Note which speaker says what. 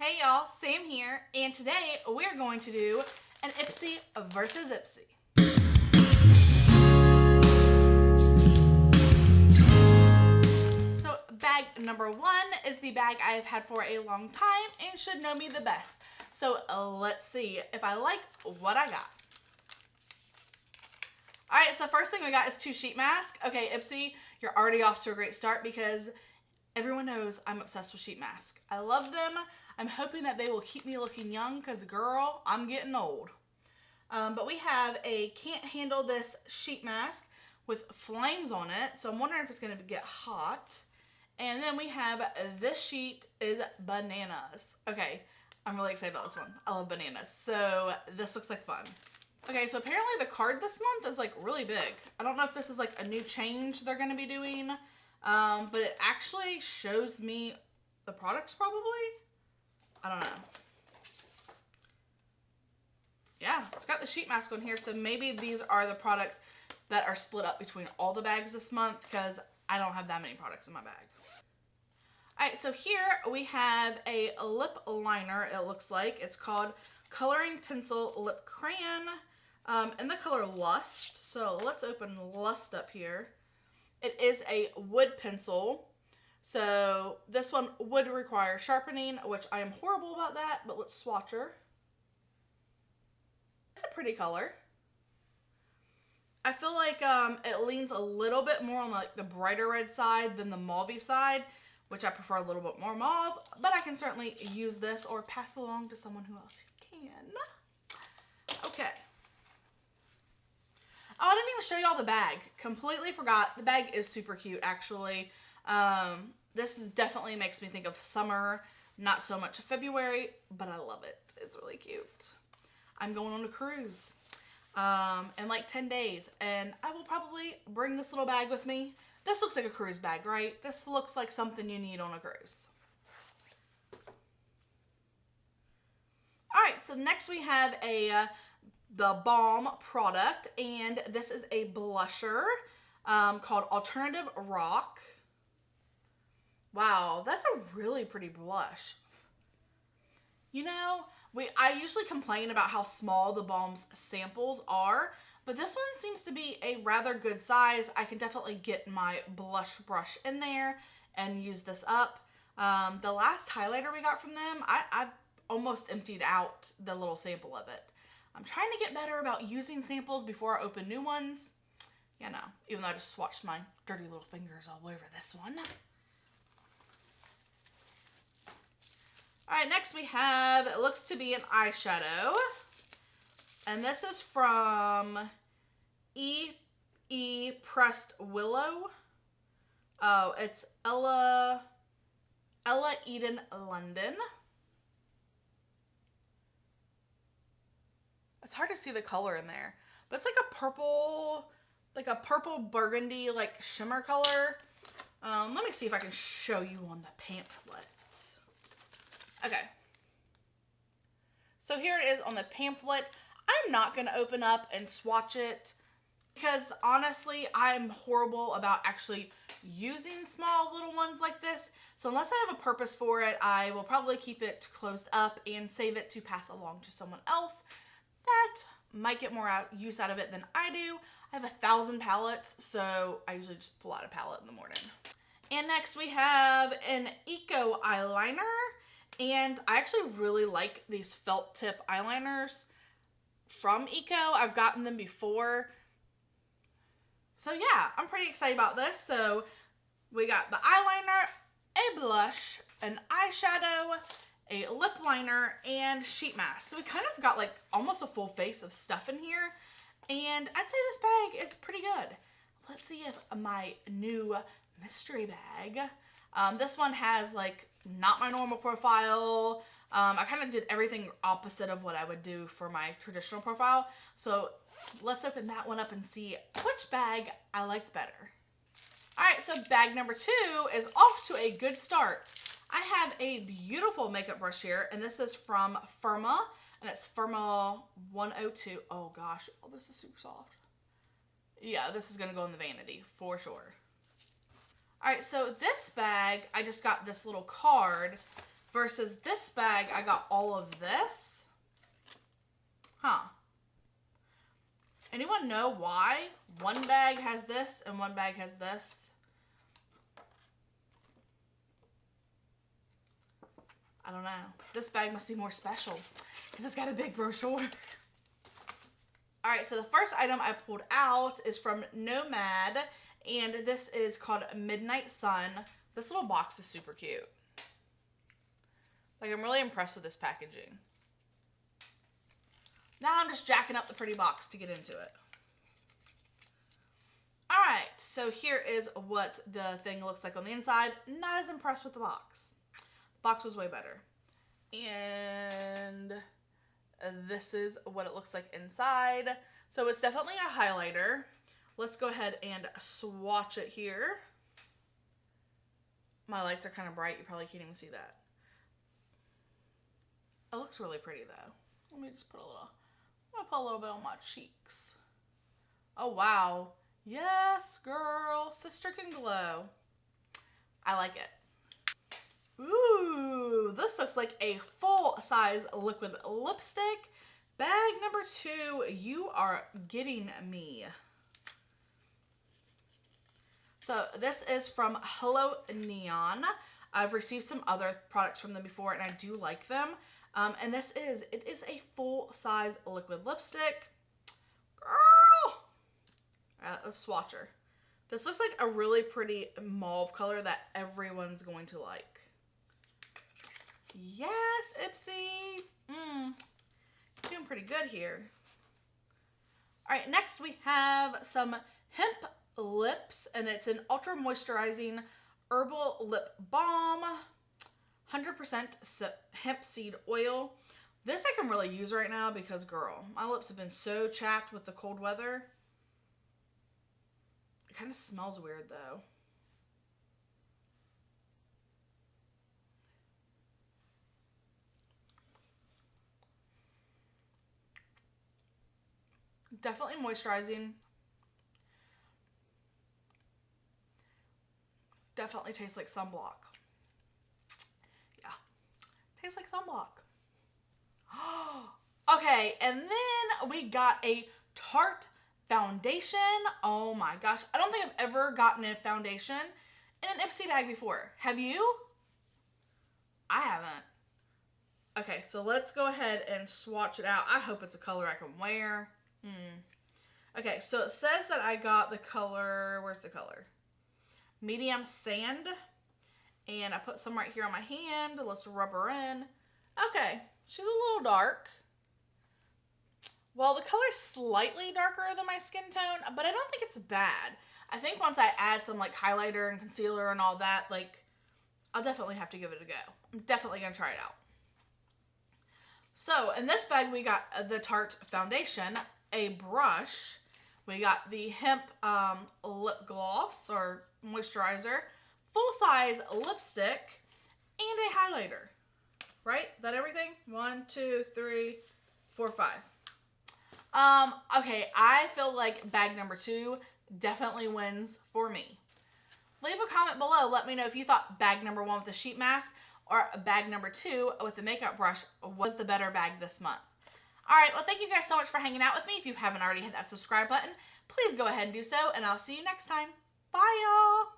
Speaker 1: Hey y'all, Sam here, and today we're going to do an Ipsy versus Ipsy. So bag number one is the bag I have had for a long time and should know me the best. So let's see if I like what I got. Alright, so first thing we got is 2 sheet masks. Okay, Ipsy, you're already off to a great start because everyone knows I'm obsessed with sheet masks. I love them. I'm hoping that they will keep me looking young because, girl, I'm getting old. But we have a can't handle this sheet mask with flames on it. So I'm wondering if it's going to get hot. And then we have this sheet is bananas. Okay, I'm really excited about this one. I love bananas. So this looks like fun. Okay, so apparently the card this month is like really big. I don't know if this is like a new change they're going to be doing. But it actually shows me the products probably. I don't know. Yeah, it's got the sheet mask on here, so maybe these are the products that are split up between all the bags this month because I don't have that many products in my bag. Alright, so here we have a lip liner, it looks like. It's called Coloring Pencil Lip Crayon in the color Lust. So let's open Lust up here. It is a wood pencil, so this one would require sharpening, which I am horrible about that, but let's swatch her. It's a pretty color. I feel like it leans a little bit more on like the brighter red side than the mauve-y side, which I prefer a little bit more mauve, but I can certainly use this or pass it along to someone who else can. Okay. Oh, I didn't even show y'all the bag. Completely forgot. The bag is super cute, actually. This definitely makes me think of summer, not so much February, but I love it. It's really cute. I'm going on a cruise in like 10 days, and I will probably bring this little bag with me. This looks like a cruise bag, right? This looks like something you need on a cruise. All right, so next we have the BALM product, and this is a blusher called Alternative Rock. Wow, that's a really pretty blush. You know, I usually complain about how small the BALM's samples are, but this one seems to be a rather good size. I can definitely get my blush brush in there and use this up. The last highlighter we got from them, I've almost emptied out the little sample of it. I'm trying to get better about using samples before I open new ones. You know, even though I just swatched my dirty little fingers all over this one. Alright, next we have, it looks to be an eyeshadow. And this is from Pressed Willow. Oh, it's Ella Eden London. It's hard to see the color in there, but it's like a purple burgundy, like shimmer color. Let me see if I can show you on the pamphlet. Okay. So here it is on the pamphlet. I'm not going to open up and swatch it because honestly, I'm horrible about actually using small little ones like this. So unless I have a purpose for it, I will probably keep it closed up and save it to pass along to someone else that might get more use out of it than I do. I have 1,000 palettes, so I usually just pull out a palette in the morning. And next we have an EYEKO eyeliner, and I actually really like these felt tip eyeliners from EYEKO. I've gotten them before. So yeah, I'm pretty excited about this. So we got the eyeliner, a blush, an eyeshadow, a lip liner, and sheet mask. So we kind of got like almost a full face of stuff in here. And I'd say this bag is pretty good. Let's see if my new mystery bag. This one has like not my normal profile. I kind of did everything opposite of what I would do for my traditional profile. So let's open that one up and see which bag I liked better. Alright, so bag number 2 is off to a good start. I have a beautiful makeup brush here, and this is from FIRMA, and it's FIRMA 102. Oh gosh, oh, this is super soft. Yeah, this is going to go in the vanity for sure. Alright, so this bag, I just got this little card versus this bag, I got all of this. Huh. Anyone know why one bag has this and one bag has this? I don't know. This bag must be more special because it's got a big brochure. All right, so the first item I pulled out is from Nomad, and this is called Midnight Sun. This little box is super cute. Like, I'm really impressed with this packaging. Now I'm just jacking up the pretty box to get into it. All right, so here is what the thing looks like on the inside. Not as impressed with the box. The box was way better. And this is what it looks like inside. So it's definitely a highlighter. Let's go ahead and swatch it here. My lights are kind of bright. You probably can't even see that. It looks really pretty though. Let me just put a little, I'm gonna put a little bit on my cheeks. Oh wow. Yes, girl. Sister can glow. I like it. Ooh, this looks like a full-size liquid lipstick. Bag number 2, you are getting me. So this is from HOLA NEON. I've received some other products from them before and I do like them. And it is a full-size liquid lipstick. Girl! Alright, let's swatch her. This looks like a really pretty mauve color that everyone's going to like. Yes, Ipsy! Doing pretty good here. Alright, next we have some Hemp lips, and it's an ultra moisturizing herbal lip balm. 100% hemp seed oil. This I can really use right now because, girl, my lips have been so chapped with the cold weather. It kind of smells weird though. Definitely moisturizing. Definitely tastes like sunblock. Yeah, tastes like sunblock. Okay, and then we got a Tarte foundation. Oh my gosh, I don't think I've ever gotten a foundation in an Ipsy bag before. Have you? I haven't. Okay, so let's go ahead and swatch it out. I hope it's a color I can wear. Okay, so it says that I got the color, where's the color? Medium sand. And I put some right here on my hand. Let's rub her in. Okay, she's a little dark. Well, the color's slightly darker than my skin tone, but I don't think it's bad. I think once I add some like highlighter and concealer and all that, like, I'll definitely have to give it a go. I'm definitely gonna try it out. So in this bag, we got the Tarte foundation, a brush, we got the Hemp lip gloss or moisturizer, full-size lipstick, and a highlighter. Right? That everything? 1, 2, 3, 4, 5. Okay, I feel like bag number 2 definitely wins for me. Leave a comment below. Let me know if you thought bag number 1 with the sheet mask or bag number 2 with the makeup brush was the better bag this month. Alright, well thank you guys so much for hanging out with me. If you haven't already hit that subscribe button, please go ahead and do so, and I'll see you next time. Bye, y'all!